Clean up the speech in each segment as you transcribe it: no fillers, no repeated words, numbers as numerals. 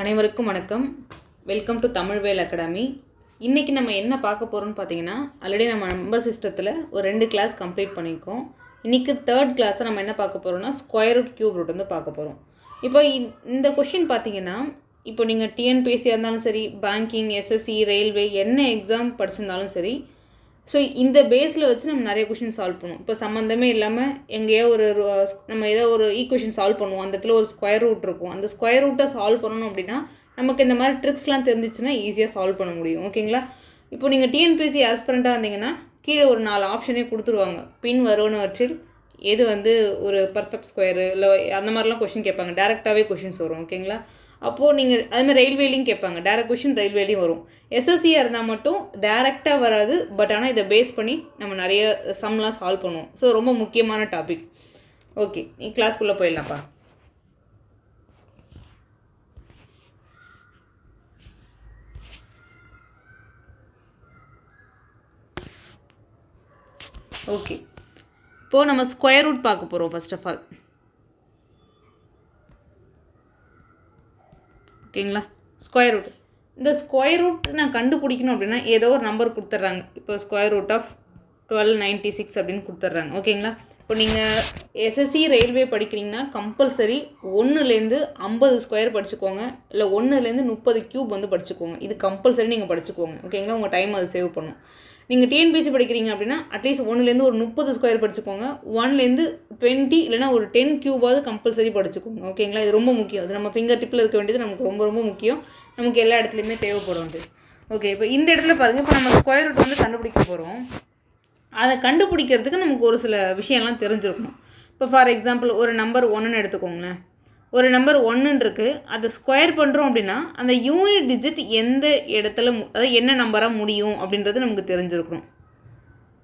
அனைவருக்கும் வணக்கம். Welcome to Tamil Vel academy. இன்றைக்கி நம்ம என்ன பார்க்க போகிறோம்னு பார்த்தீங்கன்னா, ஆல்ரெடி நம்ம நம்பர் சிஸ்டத்தில் ஒரு 2 கிளாஸ் கம்ப்ளீட் பண்ணியிருக்கோம். இன்றைக்கி 3rd கிளாஸை நம்ம என்ன பார்க்க போகிறோம்னா, ஸ்கொயர் ரூட் கியூப் ரூட் வந்து பார்க்க போகிறோம். இப்போ இந்த கொஷின் பார்த்தீங்கன்னா, இப்போ நீங்கள் டிஎன்பிஎஸ்சியாக இருந்தாலும் சரி, பேங்கிங், எஸ்எஸ்சி, ரயில்வே என்ன எக்ஸாம் படிச்சிருந்தாலும் சரி, ஸோ இந்த பேஸில் வச்சு நம்ம நிறைய கொஷின் சால்வ் பண்ணுவோம். இப்போ சம்மந்தமே இல்லாமல் எங்கேயோ நம்ம ஏதோ ஒரு ஈக்குவேஷன் சால்வ் பண்ணுவோம், அந்த இடத்துல ஒரு ஸ்கொயர் ரூட் இருக்கும். அந்த ஸ்கொயர் ரூட்டை சால்வ் பண்ணணும் அப்படின்னா நமக்கு இந்த மாதிரி ட்ரிக்ஸ்லாம் தெரிஞ்சிச்சுன்னா ஈஸியாக சால்வ் பண்ண முடியும். ஓகேங்களா? இப்போ நீங்கள் டிஎன்பிஎஸ்சி ஆஸ்பிரண்ட்டாக இருந்தீங்கன்னா கீழே ஒரு 4 ஆப்ஷனே கொடுத்துருவாங்க. பின் வருவனவற்றில் எது வந்து ஒரு பர்ஃபெக்ட் ஸ்கொயரு இல்லை அந்த மாதிரிலாம் கொஷின் கேட்பாங்க. டேரெக்டாகவே கொஷின்ஸ் வரும். ஓகேங்களா? அப்போது நீங்கள் அதுமாதிரி ரயில்வேலையும் கேட்பாங்க. டேரக்ட் கொஷின் ரயில்வேலையும் வரும். எஸ்எஸ்சியாக இருந்தால் மட்டும் டேரெக்டாக வராது, பட் ஆனால் இதை பேஸ் பண்ணி நம்ம நிறைய சம்லாம் சால்வ் பண்ணுவோம். ஸோ ரொம்ப முக்கியமான டாபிக். ஓகே, நீ கிளாஸ்க்குள்ளே போயிடலாம்ப்பா. ஓகே, இப்போது நம்ம ஸ்கொயர் ரூட் பார்க்க போகிறோம். ஃபர்ஸ்ட் ஆஃப் ஆல் ஓகேங்களா, ஸ்கொயர் ரூட். இந்த ஸ்கொயர் ரூட் நான் கண்டுபிடிக்கணும் அப்படின்னா ஏதோ ஒரு நம்பர் கொடுத்துட்றாங்க. இப்போ ஸ்கொயர் ரூட் ஆஃப் 1296 அப்படின்னு கொடுத்துட்றாங்க. ஓகேங்களா? இப்போ நீங்கள் எஸ்எஸ்சி ரயில்வே படிக்கிறீங்கன்னா கம்பல்சரி 1லேருந்து 50 ஸ்கொயர் படிச்சுக்கோங்க, இல்லை 1லேருந்து 30 கியூப் வந்து படிச்சுக்கோங்க. இது கம்பல்சரி நீங்கள் படிச்சுக்கோங்க. ஓகேங்களா? உங்கள் டைம் அது சேவ் பண்ணும். நீங்கள் டிஎன்பிஎஸ்சி படிக்கிறீங்க அப்படின்னா அட்லீஸ்ட் 1லேருந்து ஒரு 30 ஸ்கொயர் படிச்சுக்கோங்க. 1லேருந்து 20 இல்லைனா ஒரு 10 கியூபாவது கம்பல்சரி படிச்சுக்கோங்க. ஓகேங்களா? இது ரொம்ப முக்கியம். அது நம்ம ஃபிங்கர் டிப்பில் இருக்க வேண்டியது நமக்கு ரொம்ப ரொம்ப முக்கியம். நமக்கு எல்லா இடத்துலையுமே தேவைப்படும். ஓகே, இப்போ இந்த இடத்துல பாருங்கள். இப்போ நம்ம ஸ்கொயர் ரூட் வந்து கண்டுபிடிக்க போகிறோம். அதை கண்டுபிடிக்கிறதுக்கு நமக்கு ஒரு சில விஷயம்லாம் தெரிஞ்சிருக்கணும். இப்போ ஃபார் எக்ஸாம்பிள் ஒரு நம்பர் 1ன்னு எடுத்துக்கோங்களேன். ஒரு நம்பர் 1ன்னு இருக்குது, அதை ஸ்கொயர் பண்ணுறோம் அப்படின்னா அந்த யூனிட் டிஜிட் எந்த இடத்துல அதாவது என்ன நம்பராக முடியும் அப்படின்றது நமக்கு தெரிஞ்சிருக்கணும்.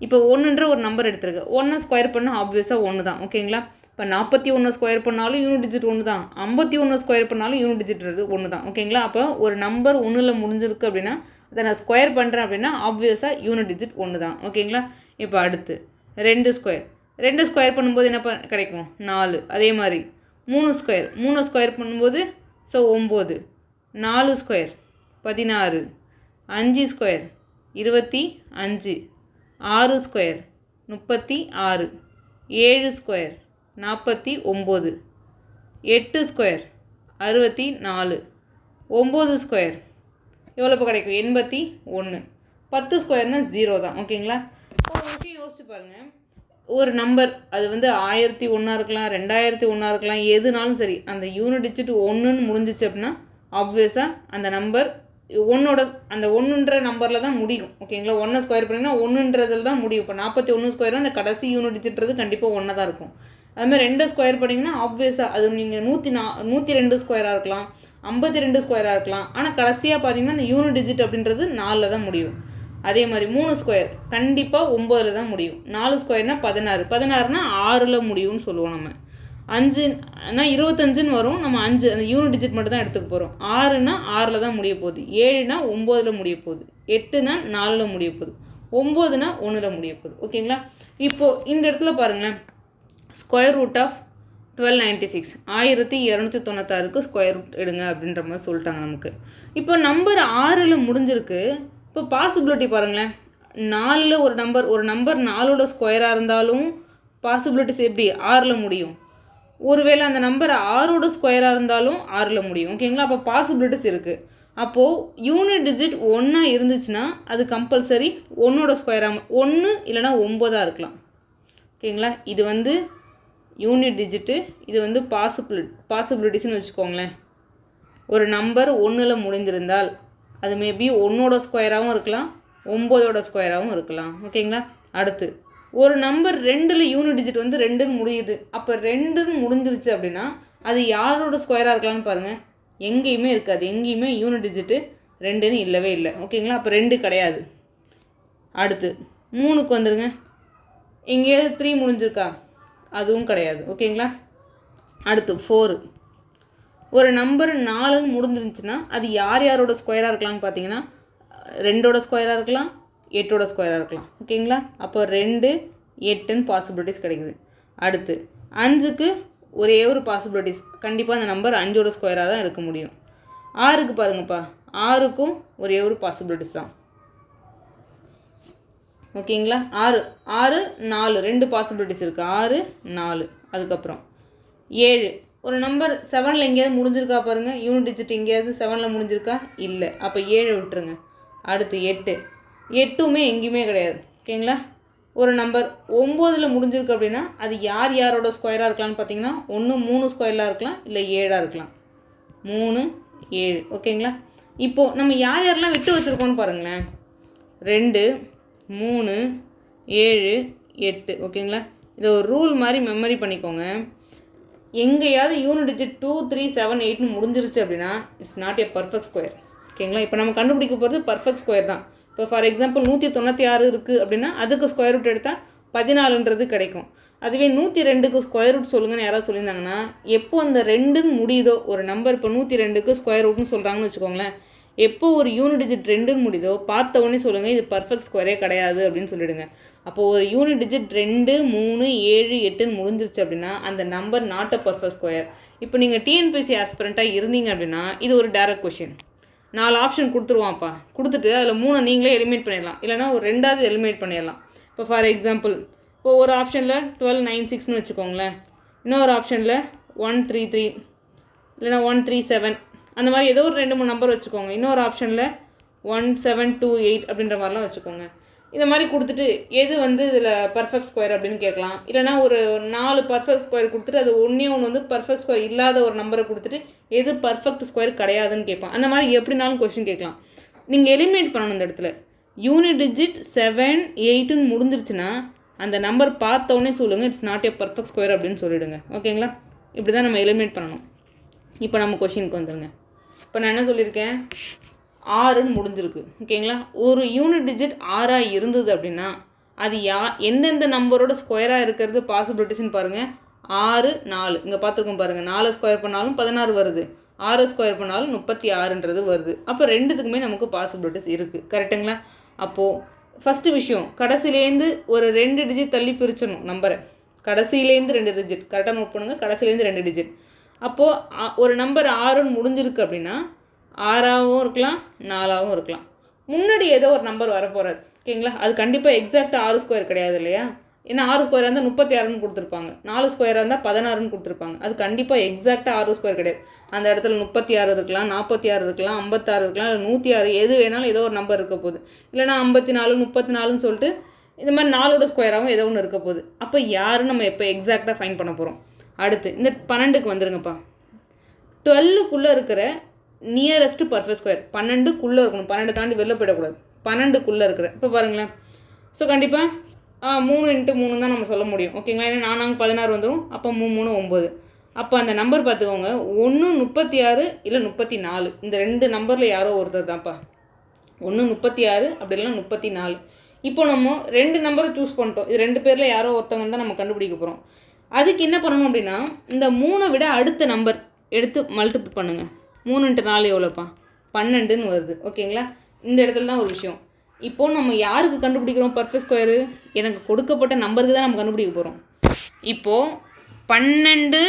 இப்போ 1ன்ற ஒரு நம்பர் எடுத்துருக்கு, 1 ஸ்கொயர் பண்ணால் ஆப்வியஸாக 1 தான். ஓகேங்களா? இப்போ 41 ஸ்கொயர் பண்ணாலும் யூனிட் டிஜிட் 1 தான், 51 ஸ்கொயர் பண்ணாலும் யூனிட் டிஜிட் 1 தான். ஓகேங்களா? அப்போ ஒரு நம்பர் 1ல் முடிஞ்சிருக்கு அப்படின்னா அதை நான் ஸ்கொயர் பண்ணுறேன் அப்படின்னா ஆப்வியஸாக யூனிட் டிஜிட் 1 தான். ஓகேங்களா? இப்போ அடுத்து 2 ஸ்கொயர் பண்ணும்போது என்ன கிடைக்கும்? 4. அதே மாதிரி 3 ஸ்கொயர் பண்ணும்போது 9, 4 square 16, 5 square 25, 6 square 36, 7 square 49, 8 square 64, 9 square எவ்வளோ கிடைக்கும்? 81. 10 ஸ்கொயர்னால் 0 தான். ஓகேங்களா? ஒரு விஷயம் யோசிச்சு பாருங்கள். ஒரு நம்பர் அது வந்து 1001 இருக்கலாம், 2001 இருக்கலாம், எதுனாலும் சரி அந்த யூனிட் டிஜிட் 1ன்னு முடிஞ்சிச்சு அப்படின்னா ஆப்வியஸாக அந்த நம்பர் அந்த 1ன்ற நம்பரில் தான் முடியும். ஓகேங்களா? 1 ஸ்கொயர் பண்ணிங்கன்னா 1ன்றதில் தான் முடியும். இப்போ 41 ஸ்கொயர் அந்த கடைசி யூனிட் டிஜிட்றது கண்டிப்பாக 1 தான் இருக்கும். அதுமாதிரி 2 ஸ்கொயர் பண்ணிங்கன்னா ஆப்வியஸாக அது நீங்கள் 102 ஸ்கொயராக இருக்கலாம், 52 ஸ்கொயராக இருக்கலாம், ஆனால் கடைசியாக பார்த்தீங்கன்னா அந்த யூனிட் டிஜிட் அப்படின்றது 4ல் தான் முடியும். அதே மாதிரி 3 ஸ்கொயர் கண்டிப்பாக 9ல் தான் முடியும். 4 ஸ்கொயர்னால் 16னா 6ல் முடியும்னு சொல்லுவோம். நம்ம 5னா 25ன்னு வரும். நம்ம 5 அந்த யூனிட் டிஜிட் மட்டும் தான் எடுத்துக்க போகிறோம். 6னா 6ல் தான் முடிய போகுது, 7னா 9ல் முடிய போகுது, 8னா 4ல் முடிய போகுது, 9னா 1ல் முடிய போகுது. ஓகேங்களா? இப்போது இந்த இடத்துல பாருங்களேன், ஸ்கொயர் ரூட் ஆஃப் 1296 1296க்கு ஸ்கொயர் ரூட் எடுங்க அப்படின்ற மாதிரி சொல்லிட்டாங்க நமக்கு. இப்போ நம்பர் 6ல் முடிஞ்சிருக்கு. இப்போ பாசிபிலிட்டி பாருங்களேன், 4ல் ஒரு நம்பர் 4ஓட ஸ்கொயராக இருந்தாலும் பாசிபிலிட்டிஸ் எப்படி 6ல் முடியும். ஒருவேளை அந்த நம்பர் 6ஓட ஸ்கொயராக இருந்தாலும் 6ல் முடியும். ஓகேங்களா? அப்போ பாசிபிலிட்டிஸ் இருக்குது. அப்போது யூனிட் டிஜிட் 1 இருந்துச்சுன்னா அது கம்பல்சரி 1ஓட ஸ்கொயராக 1 இல்லைனா 9 இருக்கலாம். ஓகேங்களா? இது வந்து யூனிட் டிஜிட்டு, இது வந்து பாசிபிலிட்டிஸ்னு வச்சுக்கோங்களேன். ஒரு நம்பர் 1ல் முடிந்திருந்தால் அது மேபி 1ஓட ஸ்கொயராகவும் இருக்கலாம், 9ஓட ஸ்கொயராகவும் இருக்கலாம். ஓகேங்களா? அடுத்து ஒரு நம்பர் 2ல் யூனிட் டிஜிட் வந்து 2ன்னு முடியுது. அப்போ 2ன்னு முடிஞ்சிருச்சு அப்படின்னா அது யாரோட ஸ்கொயராக இருக்கலாம்னு பாருங்கள். எங்கேயுமே இருக்காது. எங்கேயுமே யூனிட் டிஜிட்டு 2ன்னு இல்லவே இல்லை. ஓகேங்களா? அப்போ 2 கிடையாது. அடுத்து 3க்கு வந்துடுங்க. எங்கேயாவது 3 முடிஞ்சிருக்கா? அதுவும் கிடையாது. ஓகேங்களா? அடுத்து 4. ஒரு நம்பர் 4ன்னு முடிஞ்சிருந்துச்சுன்னா அது யாரோட ஸ்கொயராக இருக்கலாம்னு பார்த்தீங்கன்னா 2ஓட ஸ்கொயராக இருக்கலாம், 8ஓட ஸ்கொயராக இருக்கலாம். ஓகேங்களா? அப்போ 2, 8ன்னு பாசிபிலிட்டிஸ் கிடைக்குது. அடுத்து 5க்கு ஒரே ஒரு பாசிபிலிட்டிஸ், கண்டிப்பாக அந்த நம்பர் 5ஓட ஸ்கொயராக தான் இருக்க முடியும். ஆறுக்கு பாருங்கப்பா, ஆறுக்கும் ஒரே ஒரு பாசிபிலிட்டிஸ் தான். ஓகேங்களா? 6 6 4 2 பாசிபிலிட்டிஸ் இருக்குது. 6 4. அதுக்கப்புறம் 7. ஒரு நம்பர் 7ல் எங்கேயாவது முடிஞ்சிருக்கா பாருங்கள். யூனிட் டிஜிட் எங்கேயாவது 7ல் முடிஞ்சிருக்கா? இல்லை. அப்போ 7 விட்டுருங்க. அடுத்து 8. 8மே எங்கேயுமே கிடையாது. ஓகேங்களா? ஒரு நம்பர் 9ல் முடிஞ்சிருக்கு அப்படின்னா அது யார் யாரோட ஸ்கொயராக இருக்கலாம்னு பார்த்தீங்கன்னா, ஒன்று 3 ஸ்கொயராக இருக்கலாம், இல்லை 7ஆக இருக்கலாம். 3 7. ஓகேங்களா? இப்போது நம்ம யார் யாரெல்லாம் விட்டு வச்சுருக்கோன்னு பாருங்களேன். 2 3 7 8. ஓகேங்களா? இதை ஒரு ரூல் மாதிரி மெமரி பண்ணிக்கோங்க. எங்கேயாவது யூனிட் டிஜிட் 2 3 7 8ன்னு முடிஞ்சிருச்சு அப்படின்னா it's not a perfect square. ஓகேங்களா? இப்போ நம்ம கண்டுபிடிக்க போகிறது பர்ஃபெக்ட் ஸ்கொயர் தான். இப்போ ஃபார் எக்ஸாம்பிள் 196 இருக்குது அப்படின்னா அதுக்கு ஸ்கொயர் ரூட் எடுத்தால் 14ன்றது கிடைக்கும். அதுவே 102க்கு ஸ்கொயர் ரூட் சொல்லுங்கன்னு யாராவது சொல்லியிருந்தாங்கன்னா, எப்போ அந்த 2ன்னு முடியுதோ ஒரு நம்பர், இப்போ 102க்கு ஸ்கொயர் ரூட்னு சொல்கிறாங்கன்னு வச்சுக்கோங்களேன், எப்போ ஒரு யூனிட் டிஜிட் 2ன்னு முடியுதோ பார்த்த உடனே சொல்லுங்கள் இது பர்ஃபெக்ட் ஸ்கொயரே கிடையாது அப்படின்னு சொல்லிவிடுங்க. அப்போது ஒரு யூனிட் டிஜிட் 2 3 7 8ன்னு முடிஞ்சிருச்சு அப்படின்னா அந்த number not a perfect square. இப்போ நீங்கள் டிஎன்பிஎஸ்சி ஆஸ்பிரண்ட்டாக இருந்தீங்க அப்படின்னா இது ஒரு டைரக்ட் கொஷின். 4 ஆப்ஷன் கொடுத்துருவான்ப்பா, கொடுத்துட்டு அதில் 3 நீங்களே எலிமினேட் பண்ணிடலாம், இல்லைனா ஒரு 2வது எலிமினேட் பண்ணிடலாம். இப்போ ஃபார் எக்ஸாம்பிள் இப்போ ஒரு ஆப்ஷனில் 12 9 6ன்னு வச்சுக்கோங்களேன், இன்னொரு ஆப்ஷனில் 1 3 3 இல்லைனா 1 3 7 அந்த மாதிரி ஏதோ ஒரு 2 3 நம்பர் வச்சுக்கோங்க. இன்னொரு ஆப்ஷனில் 1 7 2 8 அப்படின்ற மாதிரிலாம் வச்சுக்கோங்க. இந்த மாதிரி கொடுத்துட்டு எது வந்து இதில் பர்ஃபெக்ட் ஸ்கொயர் அப்படின்னு கேட்கலாம். இல்லைனா ஒரு 4 பர்ஃபெக்ட் ஸ்கொயர் கொடுத்துட்டு அது ஒன்று வந்து பர்ஃபெக்ட் ஸ்கொயர் இல்லாத ஒரு நம்பரை கொடுத்துட்டு எது பர்ஃபெக்ட் ஸ்கொயர் கிடையாதுன்னு கேட்பான். அந்த மாதிரி எப்படினாலும் கொஸ்டின் கேட்கலாம். நீங்கள் எலிமினேட் பண்ணணும். இந்த இடத்துல யூனிட் டிஜிட் 7 8ன்னு முடிஞ்சிருச்சுன்னா அந்த நம்பர் பார்த்தோன்னே சொல்லுங்கள் it's not a perfect square அப்படின்னு சொல்லிவிடுங்க. ஓகேங்களா? இப்படி தான் நம்ம எலிமினேட் பண்ணணும். இப்போ நம்ம கொஷினுக்கு வந்துடுங்க. இப்போ நான் என்ன சொல்லியிருக்கேன், 6ன்னு முடிஞ்சிருக்கு. ஓகேங்களா? ஒரு யூனிட் டிஜிட் 6ஆக இருந்தது அப்படின்னா அது எந்தெந்த நம்பரோட ஸ்கொயராக இருக்கிறது பாசிபிலிட்டிஸ்ன்னு பாருங்கள். 6 4 இங்கே பார்த்துருக்கோம் பாருங்கள். 4 ஸ்கொயர் பண்ணாலும் 16 வருது, 6 ஸ்கொயர் பண்ணாலும் 36ன்றது வருது. அப்போ ரெண்டுத்துக்குமே நமக்கு பாசிபிலிட்டிஸ் இருக்குது. கரெக்டுங்களா? அப்போது ஃபஸ்ட்டு விஷயம், கடைசியிலேருந்து ஒரு 2 டிஜிட் தள்ளி பிரிச்சிடணும் நம்பரை. கடைசியிலேருந்து 2 டிஜிட் கரெக்டாக நோட் பண்ணுங்கள். கடைசியிலேருந்து 2 டிஜிட். அப்போது ஒரு நம்பர் 6ன்னு முடிஞ்சிருக்கு அப்படின்னா 6ஆகவும் இருக்கலாம் 4ஆகவும் இருக்கலாம். முன்னாடி ஏதோ ஒரு நம்பர் வரப்போகிறது. ஓகேங்களா? அது கண்டிப்பாக எக்ஸாக்டாக 6 ஸ்கொயர் கிடையாது இல்லையா? ஏன்னா 6 ஸ்கொயராக இருந்தால் 36ன்னு கொடுத்துருப்பாங்க, 4 ஸ்கொயராக இருந்தால் 16ன்னு கொடுத்துருப்பாங்க. அது கண்டிப்பாக எக்ஸாக்டாக 6 ஸ்கொயர் கிடையாது. அந்த இடத்துல 36 இருக்கலாம், 46 இருக்கலாம், 56 இருக்கலாம், 106 எது வேணாலும் ஏதோ ஒரு நம்பர் இருக்க போகுது. இல்லைனா 54 34ன்னு சொல்லிட்டு இந்த மாதிரி 4ஓட ஸ்கொயராகவும் ஏதோ ஒன்று இருக்க போகுது. அப்போ யாருன்னு நம்ம எப்போ எக்ஸாக்டாக ஃபைன் பண்ண போகிறோம்? அடுத்து இந்த 12க்கு வந்துருங்கப்பா. 12க்குள்ளே இருக்கிற நியரஸ்ட்டு பர்ஃபெக்ட் ஸ்கொயர் 12க்குள்ளே இருக்கணும். 12 தாண்டி வெளில போயிடக்கூடாது. 12க்குள்ளே இருக்கிற இப்போ பாருங்களேன். ஸோ கண்டிப்பாக 3 × 3 தான் நம்ம சொல்ல முடியும். ஓகேங்களா? ஏன்னா 4 16 வந்துடும். அப்போ 3 3 9. அப்போ அந்த நம்பர் பார்த்துக்கோங்க, 1 36 இல்லை 34. இந்த 2 நம்பரில் யாரோ ஒருத்தர் தான்ப்பா. 1 36 அப்படி இல்லைனா 34. இப்போ நம்ம 2 நம்பரை சூஸ் பண்ணிட்டோம். இது 2 பேரில் யாரோ ஒருத்தவங்க தான் நம்ம கண்டுபிடிக்க போகிறோம். அதுக்கு என்ன பண்ணணும் அப்படின்னா இந்த 3 விட அடுத்த நம்பர் எடுத்து மல்டிபிள் பண்ணுங்கள். 3 × 4 எவ்வளோப்பா? 12ன்னு வருது. ஓகேங்களா? இந்த இடத்துல தான் ஒரு விஷயம். இப்போது நம்ம யாருக்கு கண்டுபிடிக்கிறோம் பர்ஃபெக்ட் ஸ்கொயரு? எனக்கு கொடுக்கப்பட்ட நம்பருக்கு தான் நம்ம கண்டுபிடிக்க போகிறோம். இப்போது 12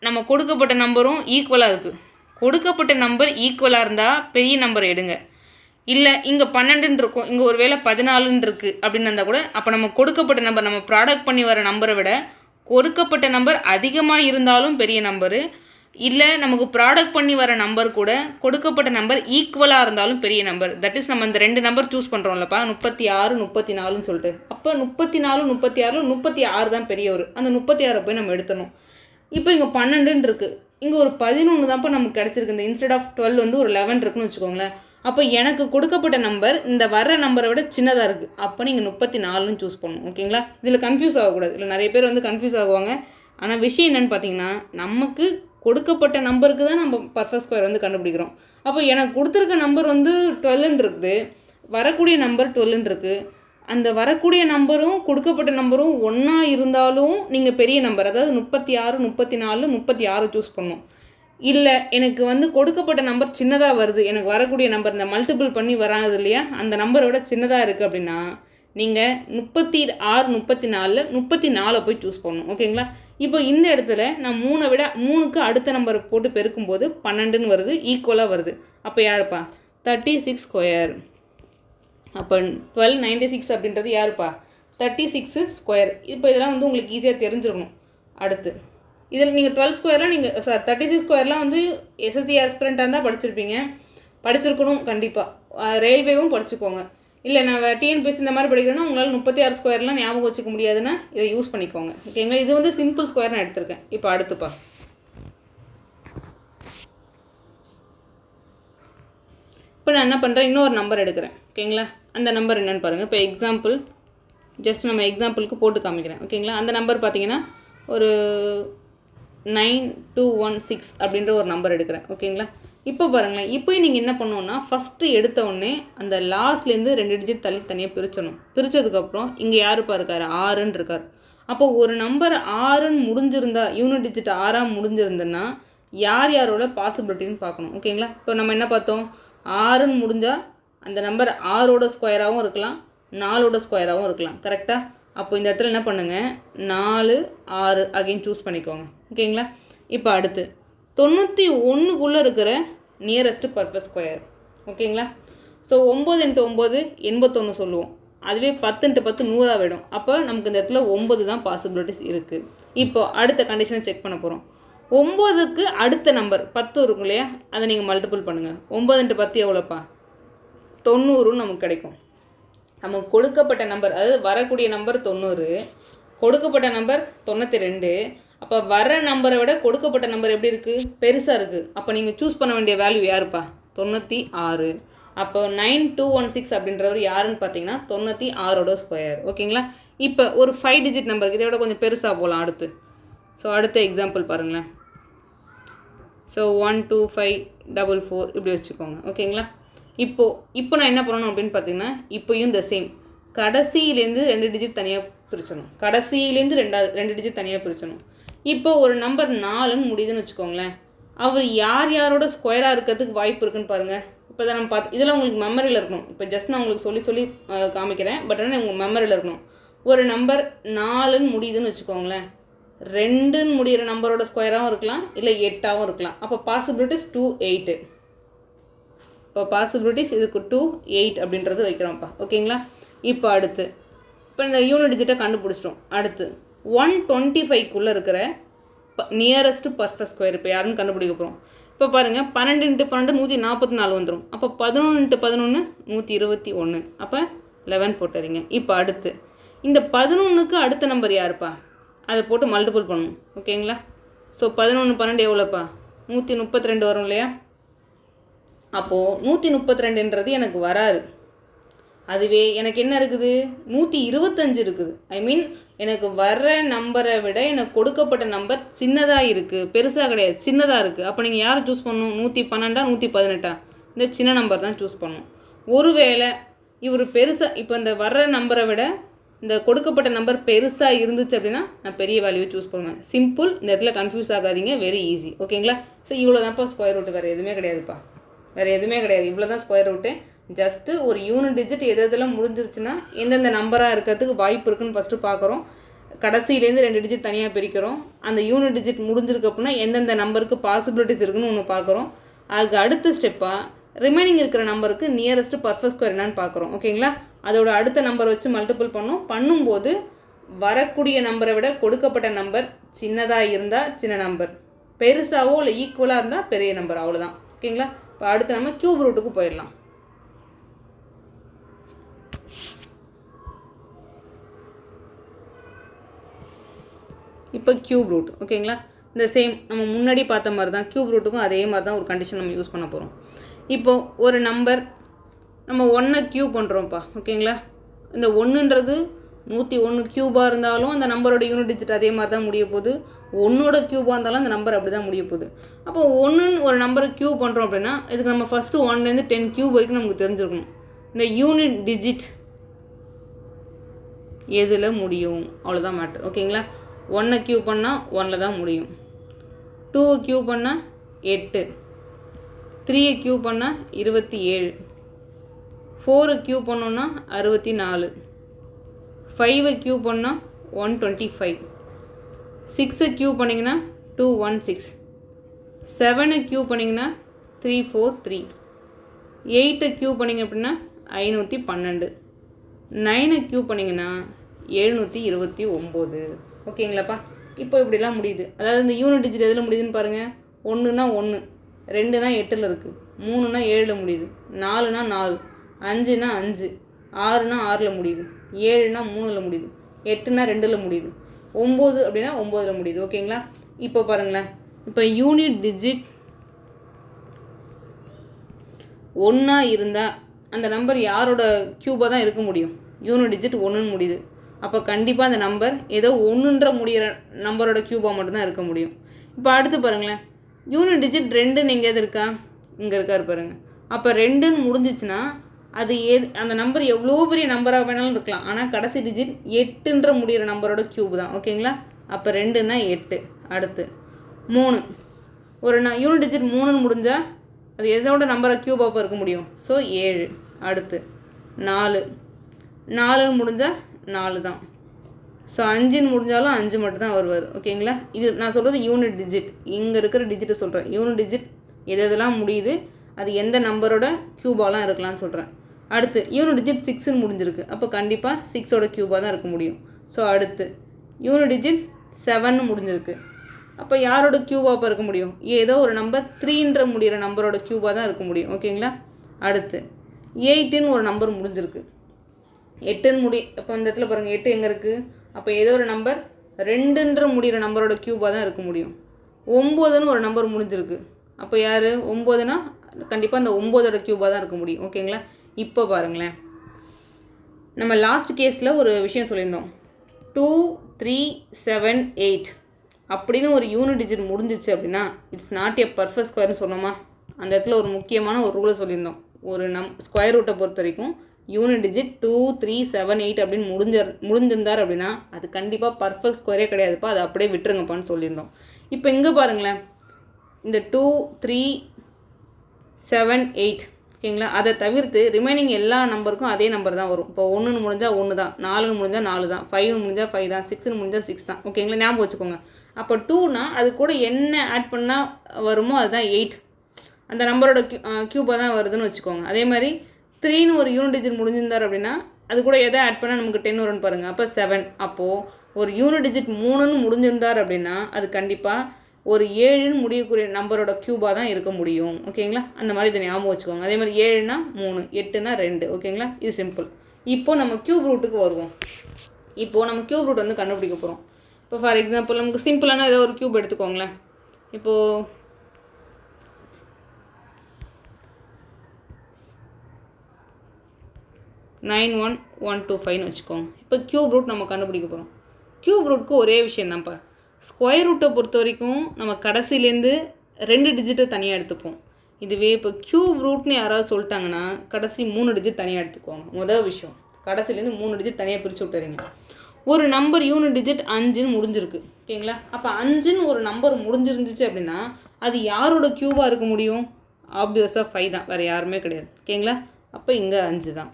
நம்ம கொடுக்கப்பட்ட நம்பரும் ஈக்குவலாக இருக்குது. கொடுக்கப்பட்ட நம்பர் ஈக்குவலாக இருந்தால் பெரிய நம்பர் எடுங்க. இல்லை இங்கே 12ன்னு இருக்கும், இங்கே ஒரு வேளை 14ன்னு இருக்குது அப்படின்னு இருந்தால் கூட அப்போ நம்ம கொடுக்கப்பட்ட நம்பர், நம்ம ப்ராடக்ட் பண்ணி வர நம்பரை விட கொடுக்கப்பட்ட நம்பர் அதிகமாக இருந்தாலும் பெரிய நம்பரு, இல்லை நமக்கு ப்ராடக்ட் பண்ணி வர நம்பர் கூட கொடுக்கப்பட்ட நம்பர் ஈக்குவலாக இருந்தாலும் பெரிய நம்பர். தட் இஸ் நம்ம இந்த 2 நம்பர் சூஸ் பண்ணுறோம்லப்பா, 36 34ன்னு சொல்லிட்டு. அப்போ 34 36 36 தான் பெரியவர். அந்த 36 போய் நம்ம எடுத்தணும். இப்போ இங்கே 12ன்னு இருக்குது, இங்கே ஒரு 11 தான்ப்பா நமக்கு கிடச்சிருக்கு. இந்த இன்ஸ்டெட் ஆஃப் 12 வந்து ஒரு 11 இருக்குன்னு வச்சுக்கோங்களேன். அப்போ எனக்கு கொடுக்கப்பட்ட நம்பர் இந்த வர்ற நம்பரை விட சின்னதாக இருக்குது. அப்போ நீங்கள் 34ன்னு சூஸ் பண்ணணும். ஓகேங்களா? இதில் கன்ஃபியூஸ் ஆகக்கூடாது. இல்லை நிறைய பேர் வந்து கன்ஃபியூஸ் ஆகுவாங்க. ஆனால் விஷயம் என்னென்னு பார்த்தீங்கன்னா நமக்கு கொடுக்கப்பட்ட நம்பருக்கு தான் நம்ம பர்ஃபெக்ட் ஸ்கொயர் வந்து கண்டுபிடிக்கிறோம். அப்போ எனக்கு கொடுத்துருக்க நம்பர் வந்து 12ன்னு இருக்குது, வரக்கூடிய நம்பர் 12ன்னு இருக்குது. அந்த வரக்கூடிய நம்பரும் கொடுக்கப்பட்ட நம்பரும் ஒன்றா இருந்தாலும் நீங்கள் பெரிய நம்பர், அதாவது 36 34 36 சூஸ் பண்ணணும். இல்லை எனக்கு வந்து கொடுக்கப்பட்ட நம்பர் சின்னதாக வருது, எனக்கு வரக்கூடிய நம்பர் இந்த மல்டிபிள் பண்ணி வராது இல்லையா, அந்த நம்பரை விட சின்னதாக இருக்குது அப்படின்னா நீங்கள் 36 34 34 போய் சூஸ் பண்ணணும். ஓகேங்களா? இப்போ இந்த இடத்துல நான் 3 விட 3க்கு அடுத்த நம்பரை போட்டு பெருக்கும்போது 12ன்னு வருது, ஈக்குவலாக வருது. அப்போ யாருப்பா? 36 ஸ்கொயர். அப்போ 1296 அப்படின்றது யாருப்பா? 36 ஸ்கொயர். இப்போ இதெல்லாம் வந்து உங்களுக்கு ஈஸியாக தெரிஞ்சிருக்கணும். அடுத்து இதில் நீங்கள் 12 ஸ்கொயர்லாம் நீங்கள் 36 ஸ்கொயர்லாம் வந்து எஸ்எஸ்சி ஆஸ்பிரண்ட்டாக இருந்தால் படிச்சிருக்கணும் கண்டிப்பாக. ரயில்வேவும் படிச்சுக்கோங்க. இல்லை நான் டிஎன்பிஎஸ்சி இந்த மாதிரி படிக்கிறேன்னா உங்களால் 36 ஸ்கொயர்லாம் ஞாபகம் வச்சுக்க முடியாதுன்னா இதை யூஸ் பண்ணிக்கோங்க. ஓகேங்களா? இது வந்து சிம்பிள் ஸ்கொயர் நான் எடுத்திருக்கேன். இப்போ அடுத்துப்பா, இப்போ நான் என்ன பண்ணுறேன், இன்னொரு நம்பர் எடுக்கிறேன். ஓகேங்களா? அந்த நம்பர் என்னென்னு பாருங்கள். இப்போ எக்ஸாம்பிள் ஜஸ்ட் நம்ம எக்ஸாம்பிளுக்கு போட்டு காமிக்கிறேன். ஓகேங்களா? அந்த நம்பர் பார்த்தீங்கன்னா ஒரு 9216 அப்படின்ற ஒரு நம்பர் எடுக்கிறேன். ஓகேங்களா? இப்போ பாருங்களேன், இப்போ நீங்கள் என்ன பண்ணணுன்னா ஃபஸ்ட்டு எடுத்த உடனே அந்த லாஸ்ட்லேருந்து 2 டிஜிட் தனியாக பிரிச்சணும். பிரித்ததுக்கப்புறம் இங்கே யாருப்பா இருக்கார்? 6ன்னு இருக்கார். அப்போ ஒரு நம்பர் 6ன்னு முடிஞ்சிருந்தா, யூனிட் டிஜிட் 6ஆக முடிஞ்சிருந்ததுன்னா யார் யாரோட பாசிபிலிட்டின்னு பார்க்கணும். ஓகேங்களா? இப்போ நம்ம என்ன பார்த்தோம், 6ன்னு முடிஞ்சால் அந்த நம்பர் 6ஓட ஸ்கொயராகவும் இருக்கலாம், 4ஓட ஸ்கொயராகவும் இருக்கலாம். கரெக்டாக? அப்போ இந்த இடத்துல என்ன பண்ணுங்கள், 4 6 அகைன் சூஸ் பண்ணிக்கோங்க. ஓகேங்களா? இப்போ அடுத்து 91க்குள்ளே இருக்கிற நியரஸ்ட்டு பர்ஃபெக்ட் ஸ்கொயர். ஓகேங்களா? ஸோ 9 × 9 81 சொல்லுவோம். அதுவே 10 × 10 100 விடும். அப்போ நமக்கு இந்த இடத்துல 9 தான் பாசிபிலிட்டிஸ் இருக்குது. இப்போ அடுத்த கண்டிஷனை செக் பண்ண போகிறோம். 9க்கு அடுத்த நம்பர் 10 இருக்கும் இல்லையா, அதை நீங்கள் மல்டிபிள் பண்ணுங்கள். 9 × 10 எவ்வளோப்பா? 90ன்னு நமக்கு கிடைக்கும். நமக்கு கொடுக்கப்பட்ட நம்பர், அதாவது வரக்கூடிய நம்பர் 90, கொடுக்கப்பட்ட நம்பர் 92. அப்போ வர நம்பரை விட கொடுக்கப்பட்ட நம்பர் எப்படி இருக்குது? பெருசாக இருக்குது. அப்போ நீங்கள் சூஸ் பண்ண வேண்டிய வேல்யூ யாருப்பா? 96. அப்போ 9216 அப்படின்றவர் யாருன்னு பார்த்தீங்கன்னா 96ஓட ஸ்கொயர். ஓகேங்களா? இப்போ ஒரு 5 டிஜிட் நம்பருக்கு இதை விட கொஞ்சம் பெருசாக போகலாம் அடுத்து. ஸோ அடுத்த எக்ஸாம்பிள் பாருங்களேன். ஸோ 12544 இப்படி வச்சுக்கோங்க. ஓகேங்களா? இப்போ நான் என்ன பண்ணணும் அப்படின்னு பார்த்தீங்கன்னா, இப்போயும் இந்த சேம் கடைசியிலேருந்து 2 டிஜிட் தனியாக பிரிச்சணும். கடைசியிலேருந்து 2 டிஜிட் தனியாக பிரிச்சணும். இப்போ ஒரு நம்பர் 4ன்னு முடியுதுன்னு வச்சுக்கோங்களேன். அவர் யார் யாரோட ஸ்கொயராக இருக்கிறதுக்கு வாய்ப்பு இருக்குன்னு பாருங்கள். இப்போ தான் நம்ம இதெல்லாம் உங்களுக்கு மெமரியில் இருக்கணும். இப்போ ஜஸ்ட் நான் உங்களுக்கு சொல்லி காமிக்கிறேன். பட் ஆனால் உங்கள் மெமரியில் இருக்கணும். ஒரு நம்பர் 4ன்னு முடியுதுன்னு வச்சுக்கோங்களேன். 2ன்னு முடிகிற நம்பரோட ஸ்கொயராகவும் இருக்கலாம், இல்லை 8ஆகவும் இருக்கலாம். அப்போ பாசிபிலிட்டிஸ் 2 8. இப்போ பாசிபிலிட்டிஸ் இதுக்கு 2 8 அப்படின்றது வைக்கிறோம்ப்பா. ஓகேங்களா? இப்போ அடுத்து இப்போ இந்த யூனிட் டிஜிட்டை கண்டுபிடிச்சிட்டோம். அடுத்து 125க்குள்ளே இருக்கிற நியரஸ்ட்டு பர்ஃபெக்ட் ஸ்கொயர் இப்போ யாருன்னு கண்டுபிடிக்க போகிறோம். இப்போ பாருங்கள், 12 × 12 144 வந்துடும். அப்போ 11 × 11 121. அப்போ 11 போட்டுறீங்க. இப்போ அடுத்து இந்த 11க்கு அடுத்த நம்பர் யாருப்பா? அதை போட்டு மல்டிபிள் பண்ணணும். ஓகேங்களா? ஸோ 11 12 எவ்வளோப்பா? 132 வரும் இல்லையா? அப்போது 132ன்றது எனக்கு வராது. அதுவே எனக்கு என்ன இருக்குது? 125 இருக்குது. ஐ மீன் எனக்கு வர்ற நம்பரை விட எனக்கு கொடுக்கப்பட்ட நம்பர் சின்னதாக இருக்குது, பெருசாக கிடையாது, சின்னதாக இருக்குது. அப்போ நீங்கள் யாரை சூஸ் பண்ணணும்? 112 118? இந்த சின்ன நம்பர் தான் சூஸ் பண்ணணும். ஒருவேளை இவர் பெருசாக, இப்போ இந்த வர்ற நம்பரை விட இந்த கொடுக்கப்பட்ட நம்பர் பெருசாக இருந்துச்சு அப்படின்னா நான் பெரிய வேல்யூவை சூஸ் பண்ணுவேன். சிம்பிள். இந்த இடத்துல கன்ஃபியூஸ் ஆகாதீங்க. Very easy. ஓகேங்களா? ஸோ இவ்வளோ தான்ப்பா ஸ்கொயர் ரூட்டு. வேறு எதுவுமே கிடையாதுப்பா. வேறு எதுவுமே கிடையாது. இவ்வளோ தான் ஸ்கொயர் ரூட்டு. ஜஸ்ட்டு ஒரு யூனிட் டிஜிட் எதெல்லாம் முடிஞ்சிருச்சுன்னா எந்தெந்த நம்பராக இருக்கிறதுக்கு வாய்ப்பு இருக்குதுன்னு ஃபஸ்ட்டு பார்க்குறோம். கடைசியிலேருந்து 2 டிஜிட் தனியாக பிரிக்கிறோம். அந்த யூனிட் டிஜிட் முடிஞ்சிருக்கு அப்படின்னா எந்தெந்த நம்பருக்கு பாசிபிலிட்டிஸ் இருக்குன்னு ஒன்று பார்க்குறோம். அதுக்கு அடுத்த ஸ்டெப்பாக ரிமைனிங் இருக்கிற நம்பருக்கு நியரஸ்ட்டு பர்ஃபெக்ட் ஸ்கொயர் என்னன்னு பார்க்குறோம். ஓகேங்களா? அதோட அடுத்த நம்பர் வச்சு மல்டிபிள் பண்ணும்போது வரக்கூடிய நம்பரை விட கொடுக்கப்பட்ட நம்பர் சின்னதாக இருந்தால் சின்ன நம்பர், பெருசாவோ இல்லை ஈக்குவலாக இருந்தால் பெரிய நம்பர். அவ்வளோதான். ஓகேங்களா? இப்போ அடுத்து நம்ம கியூப் ரூட்டுக்கு போயிடலாம். இப்போ கியூப் ரூட். ஓகேங்களா? இந்த சேம் நம்ம முன்னாடி பார்த்த மாதிரி தான் கியூப் ரூட்டுக்கும் அதே மாதிரி தான் ஒரு கண்டிஷன் நம்ம யூஸ் பண்ண போகிறோம். இப்போது ஒரு நம்பர் நம்ம 1 கியூப் பண்ணுறோம்ப்பா. ஓகேங்களா? இந்த 1ன்றது 101 கியூபாக இருந்தாலும் அந்த நம்பரோட யூனிட் டிஜிட் அதே மாதிரி தான் முடிய போகுது. 1ஓட கியூபாக இருந்தாலும் அந்த நம்பர் அப்படி தான் முடிய போகுது. அப்போ 1ன்னு ஒரு நம்பரை கியூப் பண்ணுறோம் அப்படின்னா இதுக்கு நம்ம ஃபஸ்ட்டு 1லேருந்து 10 கியூப் வரைக்கும் நமக்கு தெரிஞ்சிருக்கணும். இந்த யூனிட் டிஜிட் எதில் முடியும் அவ்வளோதான் மேட்ரு. ஓகேங்களா? 1 கியூப் பண்ணால் 1ல் தான் முடியும். 2 கியூப் பண்ணால் 8, 3 கியூப் பண்ணால் 27, 4 கியூப் பண்ணோன்னா 64, 5 கியூப் பண்ணால் 125, 6 க்யூப் பண்ணிங்கன்னா 216, 7 க்யூப் பண்ணிங்கன்னா 343, 8 க்யூப் பண்ணிங்க அப்படின்னா 512, 9 க்யூப் பண்ணிங்கன்னா 729. ஓகேங்களாப்பா? இப்போ இப்படிலாம் முடியுது. அதாவது இந்த யூனிட் டிஜிட் எதில் முடியுதுன்னு பாருங்கள். 1னா 1, 2னா 8ல் இருக்குது, 3னா 7ல் முடியுது, 4னா 4, 5னா 5, 6னா 6ல் முடியுது, 7னா 3ல் முடியுது, 8னா 2ல் முடியுது, 9 அப்படின்னா 9ல் முடியுது. ஓகேங்களா? இப்போ பாருங்களேன். இப்போ யூனிட் டிஜிட் 1 இருந்தால் அந்த நம்பர் யாரோட க்யூபாக தான் இருக்க முடியும்? யூனிட் டிஜிட் 1ன்னு முடியுது. அப்போ கண்டிப்பாக அந்த நம்பர் ஏதோ 1ன்ற முடிகிற நம்பரோட க்யூபாக மட்டும்தான் இருக்க முடியும். இப்போ அடுத்து பாருங்களேன். யூனிட் டிஜிட் 2ன்னு எங்கேயாவது இருக்கா? இங்கே இருக்காரு பாருங்கள். அப்போ 2ன்னு முடிஞ்சிச்சுன்னா அது அந்த நம்பர் எவ்வளோ பெரிய நம்பராக வேணாலும் இருக்கலாம். ஆனால் கடைசி டிஜிட் 8ன்ற முடிகிற நம்பரோட க்யூப் தான். ஓகேங்களா? அப்போ 2ன்னா 8. அடுத்து 3. ஒரு யூனிட் டிஜிட் 3ன்னு முடிஞ்சால் அது எதோட நம்பரை க்யூபாக இருக்க முடியும்? ஸோ 7. அடுத்து 4. 4ன்னு முடிஞ்சால் 4 தான். ஸோ 5ன்னு முடிஞ்சாலும் 5 மட்டும் தான் வருவார். ஓகேங்களா? இது நான் சொல்கிறது யூனிட் டிஜிட். இங்கே இருக்கிற டிஜிட்டை சொல்கிறேன். யூனிட் டிஜிட் எதெல்லாம் முடியுது, அது எந்த நம்பரோட க்யூபாலாம் இருக்கலாம்னு சொல்கிறேன். அடுத்து யூனிட் டிஜிட் 6ன்னு முடிஞ்சிருக்கு. அப்போ கண்டிப்பாக 6ஓட க்யூபாக தான் இருக்க முடியும். ஸோ அடுத்து யூனிட் டிஜிட் 7ன்னு முடிஞ்சிருக்கு. அப்போ யாரோட க்யூபாக இருக்க முடியும்? ஏதோ ஒரு நம்பர் 3ன்ற முடிகிற நம்பரோட க்யூபாக தான் இருக்க முடியும். ஓகேங்களா? அடுத்து 8ன்னு ஒரு நம்பர் முடிஞ்சிருக்கு. 8ன்னு அப்போ இந்த இடத்துல பாருங்கள், 8 எங்கே இருக்குது? அப்போ ஏதோ ஒரு நம்பர் 2ன்ற முடிகிற நம்பரோட க்யூபாக தான் இருக்க முடியும். 9ன்னு ஒரு நம்பர் முடிஞ்சிருக்கு. அப்போ யார்? 9னா கண்டிப்பாக அந்த 9ஓட க்யூபாக தான் இருக்க முடியும். ஓகேங்களா? இப்போ பாருங்களேன். நம்ம லாஸ்ட் கேஸில் ஒரு விஷயம் சொல்லியிருந்தோம். 2, 3, 7, 8 அப்படின்னு ஒரு யூனிட் டிஜிட் முடிஞ்சிச்சு அப்படின்னா இட்ஸ் நாட் எ பர்ஃபெக்ட் ஸ்கொயர்னு சொன்னோமா? அந்த இடத்துல ஒரு முக்கியமான ஒரு ரூலை சொல்லியிருந்தோம். ஒரு ஸ்கொயர் ரூட்டை பொறுத்த வரைக்கும் யூனிட் டிஜிட் 2, 3, 7, 8 அப்படின்னு முடிஞ்சிருந்தார் அப்படின்னா அது கண்டிப்பாக பர்ஃபெக்ட் ஸ்கொயரே கிடையாதுப்பா, அதை அப்படியே விட்டுருங்கப்பான்னு சொல்லியிருந்தோம். இப்போ இங்கே பாருங்களேன். இந்த 2, 3, 7, 8 ஓகேங்களா? அதை தவிர்த்து ரிமைனிங் எல்லா நம்பருக்கும் அதே நம்பர் தான் வரும். இப்போ 1ன்னு முடிஞ்சால் 1 தான், 4ன்னு முடிஞ்சால் 4 தான், 5ன்னு முடிஞ்சால் 5 தான், 6ன்னு முடிஞ்சால் 6 தான். ஓகேங்களா? ஞாபகம் வச்சுக்கோங்க. அப்போ 2னா அது கூட என்ன ஆட் பண்ணால் வருமோ அதுதான் 8. அந்த நம்பரோட க்யூபாக தான் வருதுன்னு வச்சுக்கோங்க. அதே மாதிரி 3ன்னு ஒரு யூனிட் டிஜிட் முடிஞ்சிருந்தார் அப்படின்னா அது கூட எதை ஆட் பண்ணால் நமக்கு 10 வரும்னு பாருங்கள். அப்போ 7. அப்போது ஒரு யூனிட் டிஜிட் 3ன்னு முடிஞ்சிருந்தார் அப்படின்னா அது கண்டிப்பாக ஒரு 7ன்னு முடியக்கூடிய நம்பரோட க்யூபாக தான் இருக்க முடியும். ஓகேங்களா? அந்த மாதிரி இதை ஞாபகம் வச்சுக்கோங்க. அதே மாதிரி 7னா 3, 8னா 2. ஓகேங்களா? இது சிம்பிள். இப்போது நம்ம க்யூப் ரூட்டுக்கு வருவோம். இப்போது நம்ம க்யூப் ரூட் வந்து கண்டுபிடிக்க போகிறோம். இப்போ ஃபார் எக்ஸாம்பிள் நமக்கு சிம்பிளான ஏதோ ஒரு க்யூப் எடுத்துக்கோங்களேன். இப்போது 91125ன்னு வச்சுக்கோங்க. இப்போ க்யூப் ரூட் நம்ம கண்டுபிடிக்க போகிறோம். க்யூப் ரூட்க்கு ஒரே விஷயந்தான்ப்பா. ஸ்கொயர் ரூட்டை பொறுத்த வரைக்கும் நம்ம கடைசிலேருந்து 2 டிஜிட்டை தனியாக எடுத்துப்போம். இதுவே இப்போ க்யூப் ரூட்னு யாராவது சொல்லிட்டாங்கன்னா கடைசி 3 டிஜிட் தனியாக எடுத்துக்குவாங்க. முதல் விஷயம், கடைசிலேருந்து 3 டிஜிட் தனியாக பிரித்து விட்டுறீங்க. ஒரு நம்பர் யூனிட் டிஜிட் 5ன்னு முடிஞ்சிருக்கு. ஓகேங்களா? அப்போ 5ன்னு ஒரு நம்பர் முடிஞ்சிருந்துச்சு அப்படின்னா அது யாரோட க்யூபாக இருக்க முடியும்? ஆப்வியஸாக 5 தான், வேறு யாருமே கிடையாது. ஓகேங்களா? அப்போ இங்கே 5 தான்.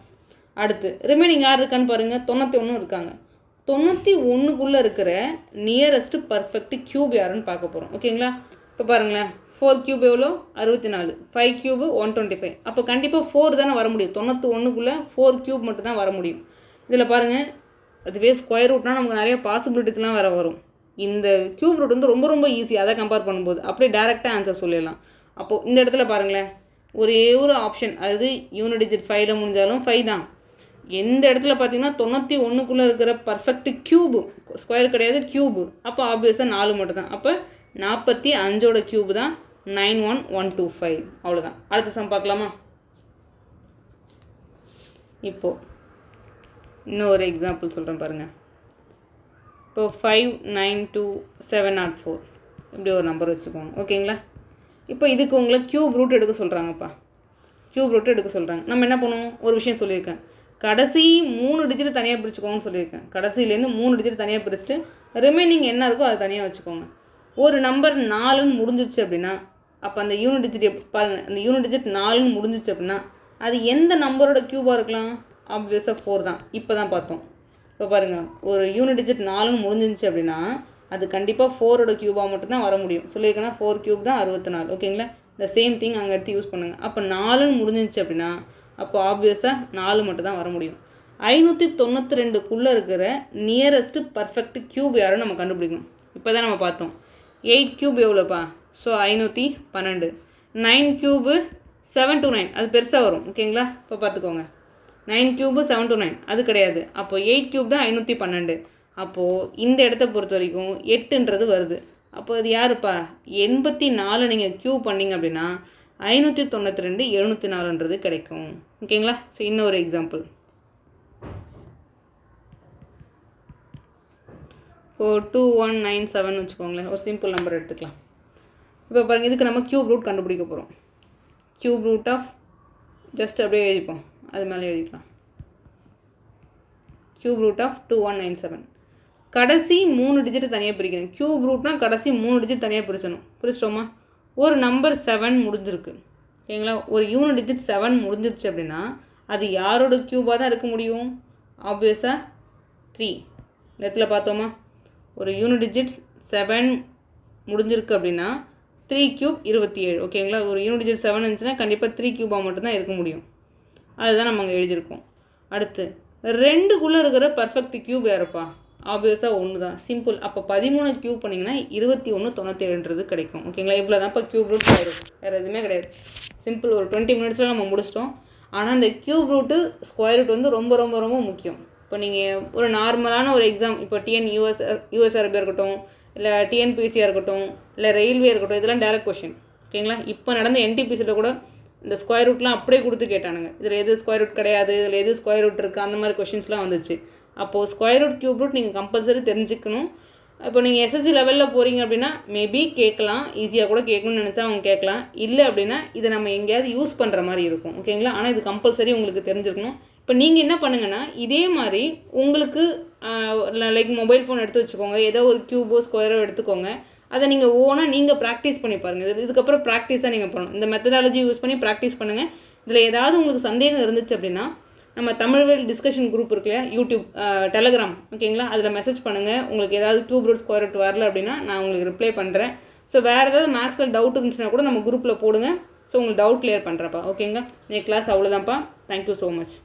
அடுத்து ரிமைனிங் யார் இருக்கான்னு பாருங்கள். 91 இருக்காங்க. 91க்குள்ளே இருக்கிற நியரஸ்ட்டு பர்ஃபெக்ட் க்யூப் யாருன்னு பார்க்க போகிறோம். ஓகேங்களா? இப்போ பாருங்களேன். 4 க்யூப் எவ்வளோ? 64. 5 க்யூபு 125. அப்போ கண்டிப்பாக 4 தானே வர முடியும். 91க்குள்ளே 4 க்யூப் மட்டும் தான் வர முடியும். இதில் பாருங்கள், அதுவே ஸ்கொயர் ரூட்னால் நமக்கு நிறைய பாசிபிலிட்டிஸ்லாம் வேறு வரும். இந்த க்யூப் ரூட் வந்து ரொம்ப ரொம்ப ஈஸி. அதை கம்பேர் பண்ணும்போது அப்படியே டேரெக்டாக ஆன்சர் சொல்லிடலாம். அப்போது இந்த இடத்துல பாருங்களேன், ஒரே ஒரு ஆப்ஷன், அதாவது யூனிட் டிஜிட் 5ல் முடிஞ்சாலும் 5 தான். எந்த இடத்துல பார்த்தீங்கன்னா 91க்குள்ளே இருக்கிற பர்ஃபெக்ட் க்யூபு, ஸ்கொயர் கிடையாது க்யூபு, அப்போ ஆப்வியஸாக 4 மட்டும் தான். அப்போ 45ஓட க்யூபு தான் 91125. அவ்வளோதான். அடுத்த சம் பார்க்கலாமா? இப்போது இன்னொரு எக்ஸாம்பிள் சொல்கிறேன் பாருங்கள். இப்போ 592704 இப்படி ஒரு நம்பர் வச்சுக்கோங்க. ஓகேங்களா? இப்போ இதுக்கு உங்களை க்யூப் ரூட் எடுக்க சொல்கிறாங்கப்பா. க்யூப் ரூட் எடுக்க சொல்கிறாங்க. நம்ம என்ன பண்ணுவோம்? ஒரு விஷயம் சொல்லியிருக்கேன். கடைசி 3 டிஜிட் தனியாக பிரிச்சுக்கோங்கன்னு சொல்லியிருக்கேன். கடைசியிலேருந்து 3 டிஜிட் தனியாக பிரிச்சுட்டு ரிமைனிங் என்ன இருக்கோ அதை தனியாக வச்சுக்கோங்க. ஒரு நம்பர் 4ன்னு முடிஞ்சிச்சு அப்படின்னா அப்போ அந்த யூனிட் டிஜிட் பாருங்கள், அந்த யூனிட் டிஜிட் 4ன்னு முடிஞ்சிச்சு அப்படின்னா அது எந்த நம்பரோட க்யூபாக இருக்கலாம்? ஆப்வியஸாக 4 தான். இப்போ தான் பார்த்தோம். இப்போ பாருங்கள், ஒரு யூனிட் டிஜிட் 4ன்னு முடிஞ்சிருந்துச்சு அப்படின்னா அது கண்டிப்பாக 4ஓட க்யூபாக மட்டும்தான் வர முடியும். சொல்லியிருக்கேன்னா 4 க்யூப் தான் 64. ஓகேங்களா? இந்த சேம் திங் அங்கே எடுத்து யூஸ் பண்ணுங்கள். அப்போ 4ன்னு முடிஞ்சிச்சு அப்படின்னா அப்போ ஆப்வியஸாக 4 மட்டும் தான் வர முடியும். 592க்குள்ளே இருக்கிற நியரஸ்ட்டு பர்ஃபெக்ட் க்யூப் யாரும் நம்ம கண்டுபிடிக்கணும். இப்போ தான் நம்ம பார்த்தோம் 8 க்யூப் எவ்வளோப்பா? ஸோ 512. 9 க்யூபு 729 அது பெருசாக வரும். ஓகேங்களா? இப்போ பார்த்துக்கோங்க 9 க்யூபு 729 அது கிடையாது. அப்போது 8 க்யூப் தான் 512. அப்போது இந்த இடத்த பொறுத்த வரைக்கும் 8ன்றது வருது. அப்போ அது யாருப்பா? 84 நீங்கள் க்யூப் பண்ணிங்க அப்படின்னா 592 704ன்றது கிடைக்கும். ஓகேங்களா? ஸோ இன்னொரு எக்ஸாம்பிள். இப்போது 2197 வச்சுக்கோங்களேன். ஒரு சிம்பிள் நம்பர் எடுத்துக்கலாம். இப்போ பாருங்கள், இதுக்கு நம்ம க்யூப் ரூட் கண்டுபிடிக்க போகிறோம். க்யூப் ரூட் ஆஃப் ஜஸ்ட் அப்படியே எழுதிப்போம், அது மேலே எழுதிக்கலாம். Cube root of 2197. கடைசி 3 டிஜிட் தனியாக பிரிக்கணும். க்யூப் ரூட்னா கடைசி 3 டிஜிட் தனியாக பிரிச்சிட்டோமா? ஒரு நம்பர் 7 முடிஞ்சிருக்கு. ஓகேங்களா? ஒரு யூனிட் டிஜிட் 7 முடிஞ்சிருச்சு அப்படின்னா அது யாரோட க்யூபாக தான் இருக்க முடியும்? ஆப்வியஸாக 3. இந்த இடத்துல பார்த்தோமா, ஒரு யூனிட் டிஜிட் 7 முடிஞ்சிருக்கு அப்படின்னா 3 க்யூப் 27. ஓகேங்களா? ஒரு யூனிட் டிஜிட் 7 இருந்துச்சுன்னா கண்டிப்பாக 3 க்யூபாக மட்டும்தான் இருக்க முடியும். அதுதான் நம்ம அங்கே எழுதியிருக்கோம். அடுத்து 2க்குள்ளே இருக்கிற பர்ஃபெக்ட் க்யூப் யாருப்பா? ஆப்வியஸாக 1 தான். சிம்பிள். அப்போ 13 க்யூப் பண்ணிங்கன்னா 2197ன்றது கிடைக்கும். ஓகேங்களா? இவ்வளோ தான் இப்போ க்யூப் ரூட் ஆயிடும், வேறு எதுவுமே கிடையாது. சிம்பிள். ஒரு 20 மினிட்ஸில் நம்ம முடிச்சிட்டோம். ஆனால் இந்த க்யூப் ரூட்டு ஸ்கொயர் ரூட் வந்து ரொம்ப ரொம்ப ரொம்ப முக்கியம். இப்போ நீங்கள் ஒரு நார்மலான ஒரு எக்ஸாம், இப்போ யூஎஸ்ஆர்பியாக இருக்கட்டும், இல்லை டிஎன்பிஎஸ்சியாக இருக்கட்டும், இல்லை ரயில்வே இருக்கட்டும், இதெல்லாம் டேரக்ட் கொஷின். ஓகேங்களா? இப்போ நடந்த என்டிபிசியில் கூட இந்த ஸ்கொயர் ரூட்லாம் அப்படியே கொடுத்து கேட்டானுங்க. இதில் எது ஸ்கொயர் ரூட் கிடையாது, இதில் எது ஸ்கொயர் ரூட் இருக்குது, அந்த மாதிரி கொஷின்ஸ்லாம் வந்துச்சு. அப்போது ஸ்கொயர் ரூட் க்யூப் ரூட் நீங்கள் கம்பல்சரி தெரிஞ்சுக்கணும். இப்போ நீங்கள் எஸ்எஸ்சி லெவலில் போகிறீங்க அப்படின்னா மேபி கேட்கலாம், ஈஸியாக கூட கேட்கணும்னு நினச்சா அவங்க கேட்கலாம். இல்லை அப்படின்னா இதை நம்ம எங்கேயாவது யூஸ் பண்ணுற மாதிரி இருக்கும். ஓகேங்களா? ஆனால் இது கம்பல்சரி உங்களுக்கு தெரிஞ்சிருக்கணும். இப்போ நீங்கள் என்ன பண்ணுங்கன்னா, இதே மாதிரி உங்களுக்கு லைக் மொபைல் ஃபோன் எடுத்து வச்சுக்கோங்க, ஏதோ ஒரு க்யூபோ ஸ்கொயரோ எடுத்துக்கோங்க. அதை நீங்கள் ஓனாக நீங்கள் ப்ராக்டிஸ் பண்ணி பாருங்கள். இதுக்கப்புறம் ப்ராக்டிஸாக நீங்கள் பண்ணணும். இந்த மெத்தடாலஜி யூஸ் பண்ணி ப்ராக்டிஸ் பண்ணுங்கள். இதில் ஏதாவது உங்களுக்கு சந்தேகம் இருந்துச்சு அப்படின்னா நம்ம தமிழ்வேல் டிஸ்கஷன் குரூப் இருக்கு இல்லையா, யூடியூப், டெலகிராம், ஓகேங்களா? அதில் மெசேஜ் பண்ணுங்கள். உங்களுக்கு ஏதாவது க்யூப் ரூட் ஸ்கொயர் ரூட் வரல அப்படின்னா நான் உங்களுக்கு ரிப்ளை பண்ணுறேன். ஸோ வேறு ஏதாவது மேக்ஸில் டவுட் இருந்துச்சுன்னா கூட நம்ம குரூப்பில் போடுங்க. ஸோ உங்களுக்கு டவுட் கிளியர் பண்ணுறப்பா. ஓகேங்களா? இன்னைக்கு கிளாஸ் அவ்வளோதான்ப்பா. Thank you so much.